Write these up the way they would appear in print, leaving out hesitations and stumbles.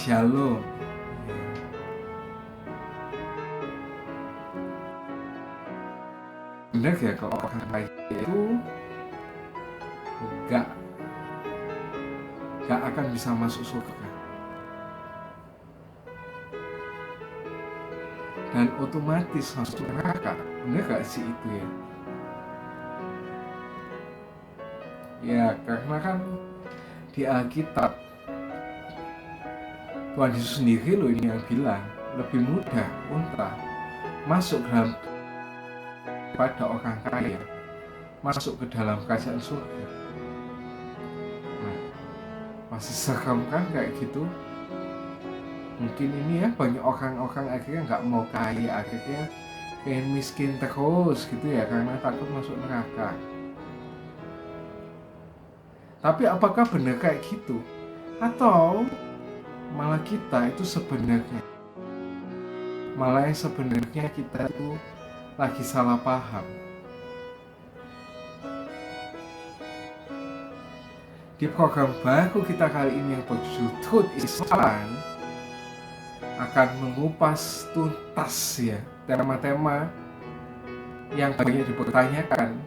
Shalom. Bener ya kalau orang kaya itu gak akan bisa masuk surga, dan otomatis masuk neraka. Bener gak sih itu ya? Ya karena kan di Alkitab Tuhan Yesus sendiri loh ini yang bilang lebih mudah unta masuk dalam pada orang kaya masuk ke dalam kerajaan surga. Nah, masih seram kan kayak gitu? Mungkin ini ya banyak orang-orang akhirnya nggak mau kaya, akhirnya pengen miskin terus gitu ya karena takut masuk neraka. Tapi apakah benar kayak gitu? Atau malah kita itu sebenarnya kita itu lagi salah paham. Di program baru kita kali ini yang berjudul Truth is Fun akan mengupas tuntas ya tema-tema yang banyak dipertanyakan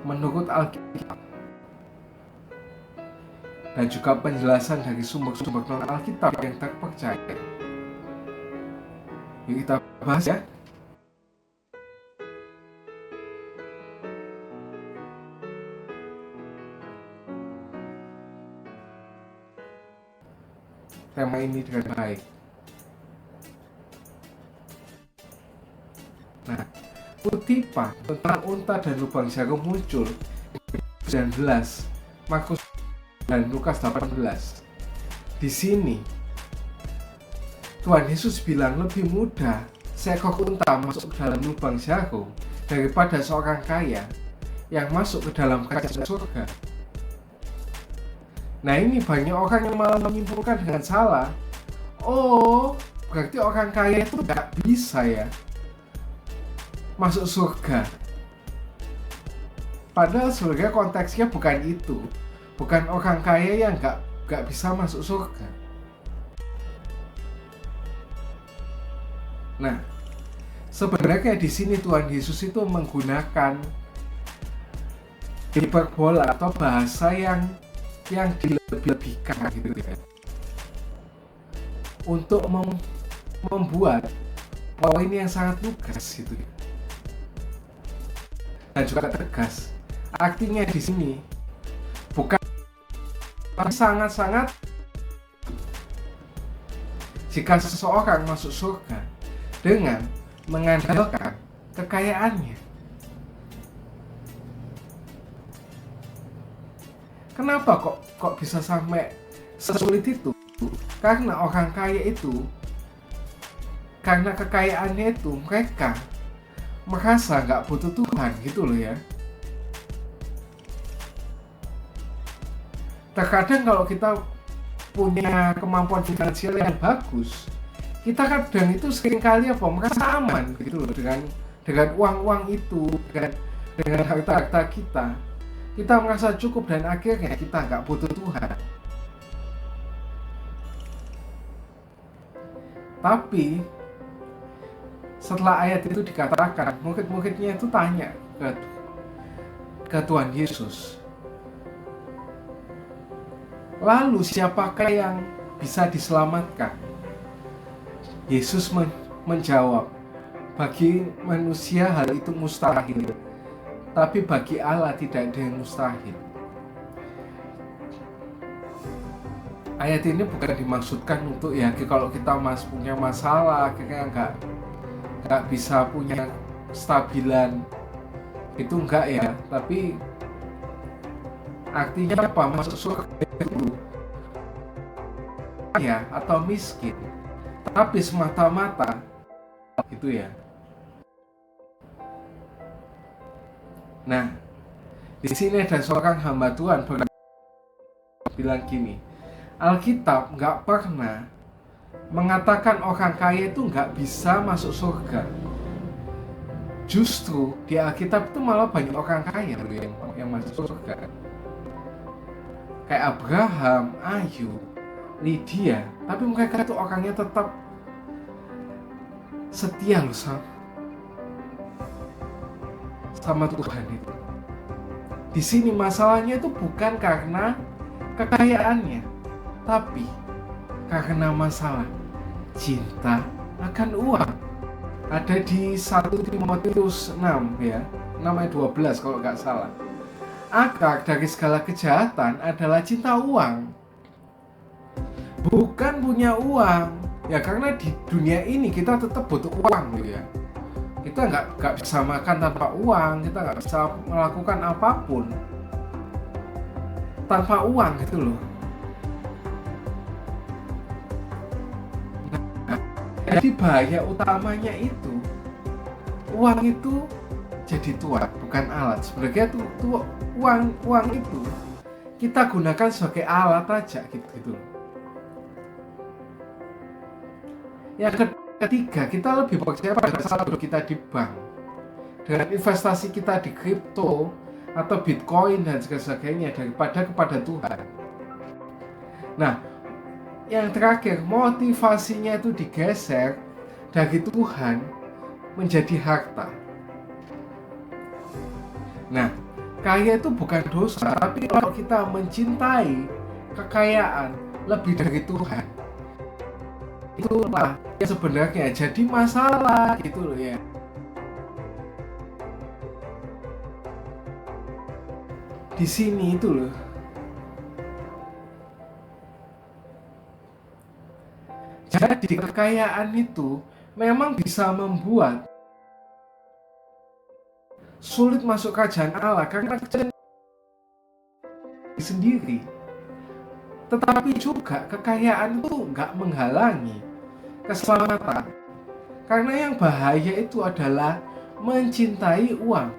menurut Alkitab, dan juga penjelasan dari sumber-sumber non-Alkitab yang terpercaya. Yuk kita bahas ya. Tema ini dengan baik. Nah, kutipan tentang unta dan lubang jarum muncul 19 Markus dan Lukas 18. Di sini Tuhan Yesus bilang lebih mudah seekor unta masuk ke dalam lubang jarum daripada seorang kaya yang masuk ke dalam kerajaan surga. Nah ini banyak orang yang malah menyimpulkan dengan salah. Oh, berarti orang kaya itu gak bisa ya masuk surga. Padahal sebenarnya konteksnya bukan itu. Bukan orang kaya yang gak bisa masuk surga. Nah, sebenarnya di sini Tuhan Yesus itu menggunakan hiperbola atau bahasa yang dilebih-lebihkan gitu ya, untuk membuat poin yang sangat lugas gitu ya, dan juga tegas. Artinya di sini bukan sangat-sangat jika seseorang masuk surga dengan mengandalkan kekayaannya. Kenapa kok bisa sampai sesulit itu? Karena orang kaya itu, karena kekayaannya itu mereka merasa nggak butuh Tuhan gitu loh ya. Terkadang kalau kita punya kemampuan finansial yang bagus, kita kadang itu seringkali merasa aman gitu loh dengan uang itu, dengan harta kita merasa cukup dan akhirnya kita nggak butuh Tuhan. Tapi setelah ayat itu dikatakan, murid-muridnya itu tanya ke Tuhan Yesus, lalu siapakah yang bisa diselamatkan? Yesus menjawab, bagi manusia hal itu mustahil, tapi bagi Allah tidak ada yang mustahil. Ayat ini bukan dimaksudkan untuk ya kalau kita punya masalah, akhirnya nggak bisa punya stabilan, itu enggak ya. Tapi artinya apa? Masuk surga itu kaya atau miskin, tapi semata-mata itu ya. Nah, di sini ada seorang hamba Tuhan bilang gini, Alkitab nggak pernah mengatakan orang kaya itu nggak bisa masuk surga. Justru di Alkitab itu malah banyak orang kaya yang masuk surga. Kayak Abraham, Ayub, Lydia, tapi mereka itu orangnya tetap setia loh sama Tuhan itu. Di sini masalahnya itu bukan karena kekayaannya, tapi karena masalah cinta akan uang. Ada di 1 Timotius 6 ya, 6 ayat 12 kalau nggak salah. Akar dari segala kejahatan adalah cinta uang. Bukan punya uang. Ya karena di dunia ini kita tetap butuh uang gitu ya. Kita nggak bisa makan tanpa uang, kita nggak bisa melakukan apapun tanpa uang gitu loh. Nah, jadi bahaya utamanya itu uang itu jadi tuan, bukan alat. Sebenarnya tuh uang itu kita gunakan sebagai alat aja gitu loh. Yang ketiga, kita lebih percaya pada saldo kita di bank dengan investasi kita di kripto atau bitcoin dan sebagainya daripada kepada Tuhan. Nah, yang terakhir, motivasinya itu digeser dari Tuhan menjadi harta. Nah, kaya itu bukan dosa, tapi kalau kita mencintai kekayaan lebih dari Tuhan, itulah yang sebenarnya jadi masalah gitu loh ya. Di sini itu loh. Jadi kekayaan itu memang bisa membuat sulit masuk kerajaan Allah karena kerajaan sendiri. Tetapi juga kekayaan itu nggak menghalangi keselamatan. Karena yang bahaya itu adalah mencintai uang.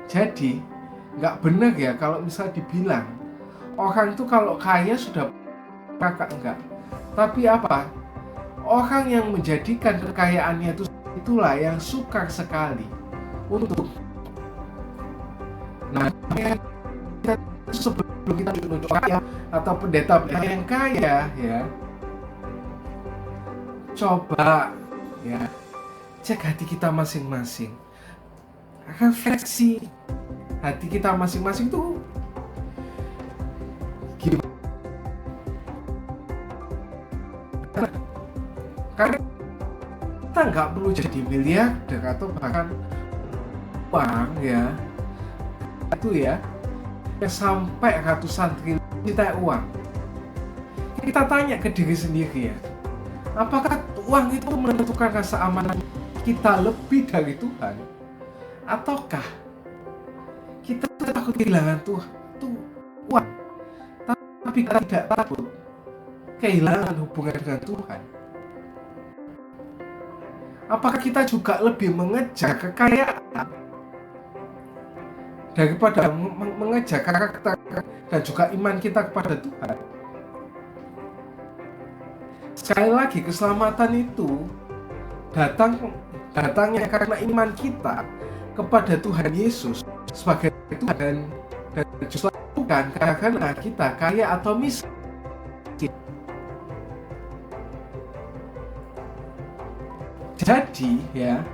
Jadi nggak benar ya kalau misal dibilang orang itu kalau kaya sudah kakak, enggak. Tapi apa? Orang yang menjadikan kekayaannya itulah yang sukar sekali untuk. Nah, kita sebelum kita menunjuk kaya atau pendeta yang kaya ya, coba ya cek hati kita masing-masing, refleksi hati kita masing-masing tuh gimana? Karena kita nggak perlu jadi miliarder atau bahkan uang ya itu ya sampai ratusan triliun kita uang. Kita tanya ke diri sendiri ya, apakah uang itu menentukan rasa aman kita lebih dari Tuhan, ataukah kita takut kehilangan uang tapi kita tidak takut kehilangan hubungan dengan Tuhan? Apakah kita juga lebih mengejar kekayaan daripada mengejar karakter dan juga iman kita kepada Tuhan? Sekali lagi, keselamatan itu datangnya karena iman kita kepada Tuhan Yesus sebagai Tuhan, dan justru bukan karena kita kaya atau miskin. Jadi ya,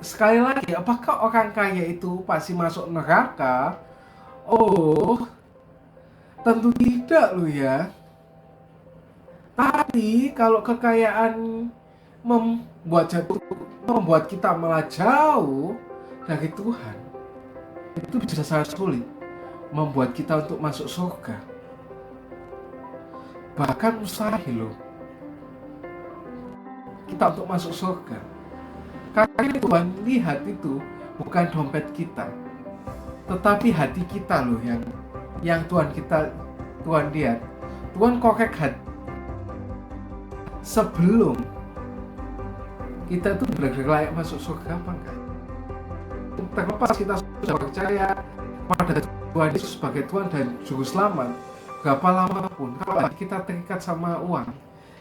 sekali lagi, apakah orang kaya itu pasti masuk neraka? Oh, tentu tidak loh ya. Tapi kalau kekayaan membuat kita malah jauh dari Tuhan, itu bisa sangat sulit membuat kita untuk masuk surga. Bahkan mustahil loh kita untuk masuk surga. Karena Tuhan lihat itu bukan dompet kita, tetapi hati kita loh yang Tuhan lihat. Tuhan korek hati sebelum kita tuh benar-benar layak masuk surga apa enggak. Terlepas kita sudah percaya pada Tuhan Yesus sebagai Tuhan dan Juru Selamat, berapa lama pun kalau kita terikat sama uang,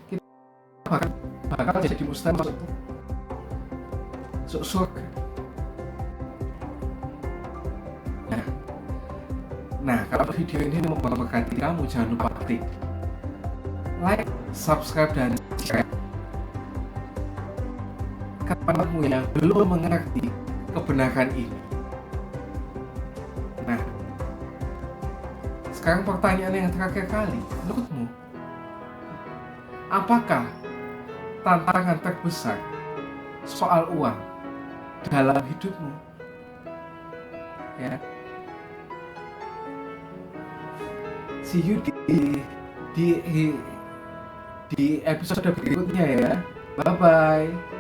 kita bakal jadi mustahil masuk surga. Nah, kalau video ini memberkati kamu, jangan lupa klik like, subscribe, dan share kamu yang belum mengerti kebenaran ini. Nah, sekarang pertanyaan yang terakhir kali, menurutmu, apakah tantangan terbesar soal uang dalam hidupmu? Ya, see you di episode berikutnya ya. Bye bye.